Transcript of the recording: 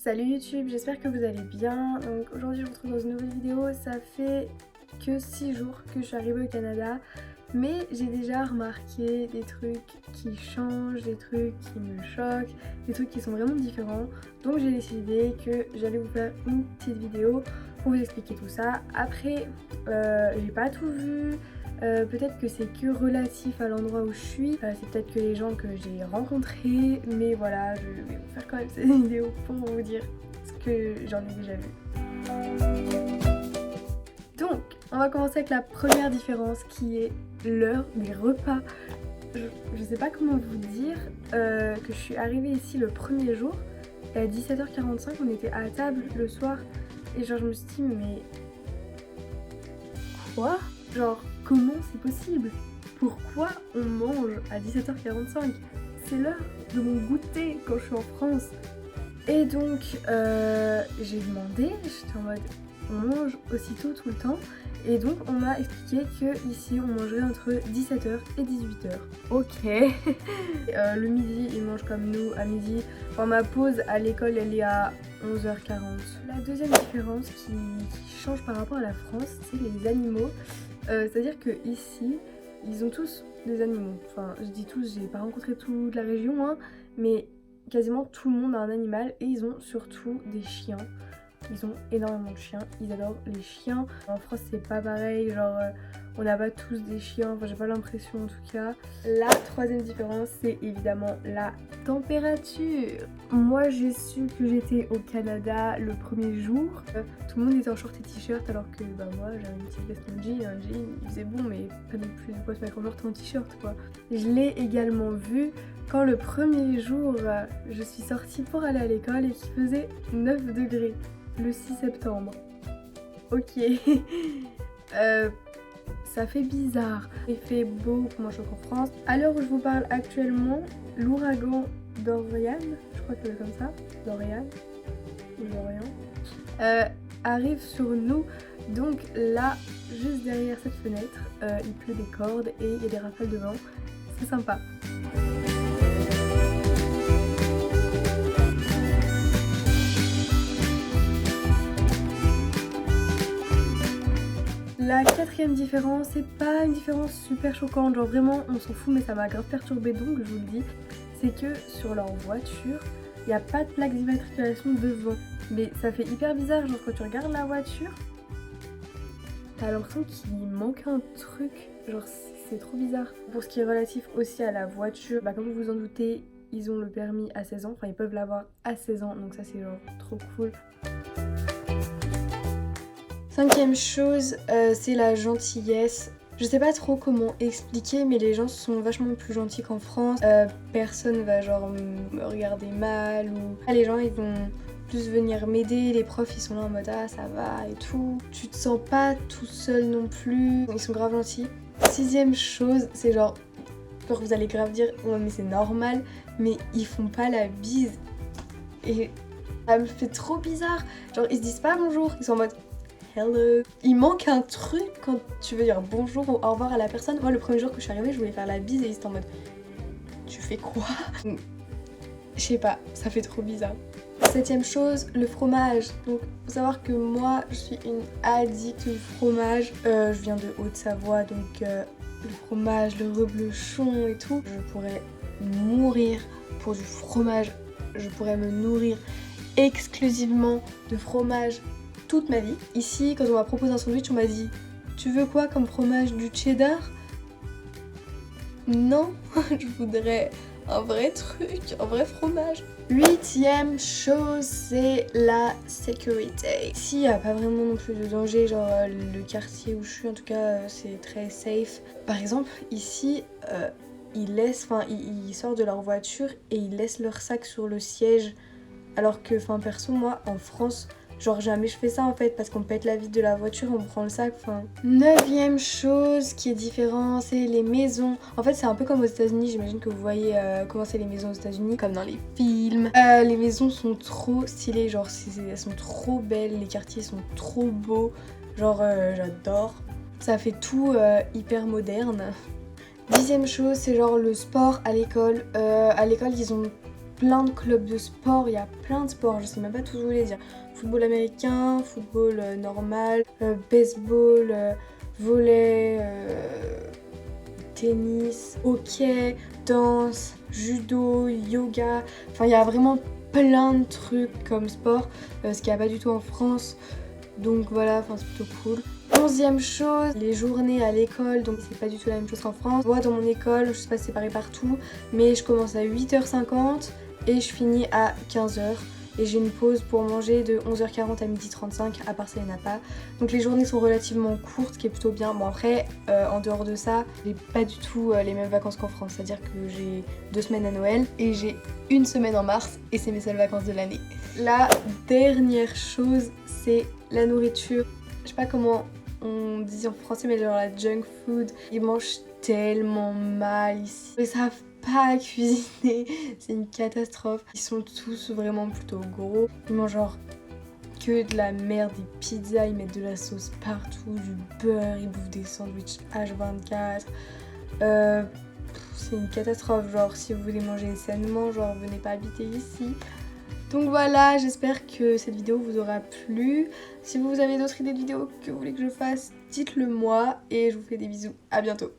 Salut YouTube, j'espère que vous allez bien. Donc aujourd'hui je vous retrouve dans une nouvelle vidéo. Ça fait que 6 jours que je suis arrivée au Canada, mais j'ai déjà remarqué des trucs qui changent, des trucs qui me choquent, des trucs qui sont vraiment différents. Donc j'ai décidé que j'allais vous faire une petite vidéo pour vous expliquer tout ça. Après, j'ai pas tout vu. Peut-être que c'est que relatif à l'endroit où je suis, c'est peut-être que les gens que j'ai rencontrés, mais voilà, je vais vous faire quand même cette vidéo pour vous dire ce que j'en ai déjà vu. Donc, on va commencer avec la première différence qui est l'heure des repas. Je sais pas comment vous dire que je suis arrivée ici le premier jour et à 17h45 on était à table le soir et genre je me suis dit mais quoi ? Genre comment c'est possible ? Pourquoi on mange à 17h45 ? C'est l'heure de mon goûter quand je suis en France. Et donc j'ai demandé, j'étais en mode on mange aussitôt tout le temps. Et donc on m'a expliqué que ici on mangerait entre 17h et 18h. Ok. Le midi ils mangent comme nous à midi. Enfin ma pause à l'école elle est à 11h40. La deuxième différence qui change par rapport à la France, c'est les animaux. C'est-à-dire que ici ils ont tous des animaux. Enfin je dis tous, j'ai pas rencontré toute la région hein, mais quasiment tout le monde a un animal et ils ont surtout des chiens. Ils ont énormément de chiens, ils adorent les chiens. En France c'est pas pareil, genre on n'a pas tous des chiens, enfin j'ai pas l'impression en tout cas. La troisième différence c'est évidemment la température. Moi j'ai su que j'étais au Canada le premier jour. Tout le monde était en short et t-shirt alors que bah moi j'avais une petite veste en jean, un jean, il faisait bon mais pas non plus de quoi se mettre en short et en t-shirt quoi. Je l'ai également vu quand le premier jour je suis sortie pour aller à l'école et qu'il faisait 9 degrés. Le 6 septembre. Ok. Ça fait bizarre. Il fait beau pour moi, je suis en France. À l'heure où je vous parle actuellement, l'ouragan Dorian, je crois que c'est comme ça, Dorian ou Dorian, arrive sur nous. Donc là, juste derrière cette fenêtre, il pleut des cordes et il y a des rafales de vent. C'est sympa. La quatrième différence, c'est pas une différence super choquante, genre vraiment on s'en fout mais ça m'a grave perturbée donc je vous le dis, c'est que sur leur voiture, il n'y a pas de plaque d'immatriculation devant. Mais ça fait hyper bizarre, genre quand tu regardes la voiture, t'as l'impression qu'il manque un truc, genre c'est trop bizarre. Pour ce qui est relatif aussi à la voiture, bah comme vous vous en doutez, ils ont le permis à 16 ans, enfin ils peuvent l'avoir à 16 ans donc ça c'est genre trop cool. Cinquième chose, c'est la gentillesse. Je sais pas trop comment expliquer, mais les gens sont vachement plus gentils qu'en France. Personne va genre me regarder mal ou... Les gens ils vont plus venir m'aider, les profs ils sont là en mode ah ça va et tout. Tu te sens pas tout seul non plus, ils sont grave gentils. Sixième chose, c'est genre vous allez grave dire ouais mais c'est normal, mais ils font pas la bise. Et ça me fait trop bizarre. Genre ils se disent pas bonjour, ils sont en mode hello. Il manque un truc quand tu veux dire bonjour ou au revoir à la personne. Moi le premier jour que je suis arrivée je voulais faire la bise et ils étaient en mode tu fais quoi? Je sais pas, ça fait trop bizarre. Septième chose, le fromage. Donc faut savoir que moi je suis une addict au fromage. Je viens de Haute-Savoie donc le fromage, le reblochon et tout. Je pourrais mourir pour du fromage. Je pourrais me nourrir exclusivement de fromage toute ma vie. Ici, quand on m'a proposé un sandwich, on m'a dit « Tu veux quoi comme fromage? Du cheddar ?» Non, je voudrais un vrai truc, un vrai fromage. Huitième chose, c'est la sécurité. Ici, il n'y a pas vraiment non plus de danger, genre le quartier où je suis, en tout cas, c'est très safe. Par exemple, ici, ils sortent de leur voiture et ils laissent leur sac sur le siège. Alors que, perso, moi, en France, genre jamais je fais ça en fait parce qu'on pète la vitre de la voiture, on prend le sac, Neuvième chose qui est différente, c'est les maisons. En fait c'est un peu comme aux États-Unis, j'imagine que vous voyez comment c'est les maisons aux États-Unis, comme dans les films. Les maisons sont trop stylées, genre elles sont trop belles, les quartiers sont trop beaux, genre j'adore. Ça fait tout hyper moderne. Dixième chose, c'est genre le sport à l'école. À l'école ils ont plein de clubs de sport, il y a plein de sports, je sais même pas tout vous les dire. Football américain, football normal, baseball, volley, tennis, hockey, danse, judo, yoga. Enfin, il y a vraiment plein de trucs comme sport, ce qu'il n'y a pas du tout en France. Donc voilà, enfin, c'est plutôt cool. 11e chose, les journées à l'école, donc c'est pas du tout la même chose qu'en France. Moi dans mon école, je sais pas si c'est pareil partout, mais je commence à 8h50 et je finis à 15h. Et j'ai une pause pour manger de 11h40 à 12h35, à part ça il n'y en a pas. Donc les journées sont relativement courtes, ce qui est plutôt bien. Bon après, en dehors de ça, j'ai pas du tout les mêmes vacances qu'en France. C'est-à-dire que j'ai 2 semaines à Noël et j'ai 1 semaine en mars et c'est mes seules vacances de l'année. La dernière chose, c'est la nourriture. Je sais pas comment on dit en français, mais genre la junk food. Ils mangent tellement mal ici. Ils savent pas cuisiner, c'est une catastrophe. Ils sont tous vraiment plutôt gros. Ils mangent genre que de la merde, des pizzas, ils mettent de la sauce partout, du beurre, ils bouffent des sandwichs H24. C'est une catastrophe, genre si vous voulez manger sainement, genre venez pas habiter ici. Donc voilà, j'espère que cette vidéo vous aura plu. Si vous avez d'autres idées de vidéos que vous voulez que je fasse, dites-le moi et je vous fais des bisous. À bientôt.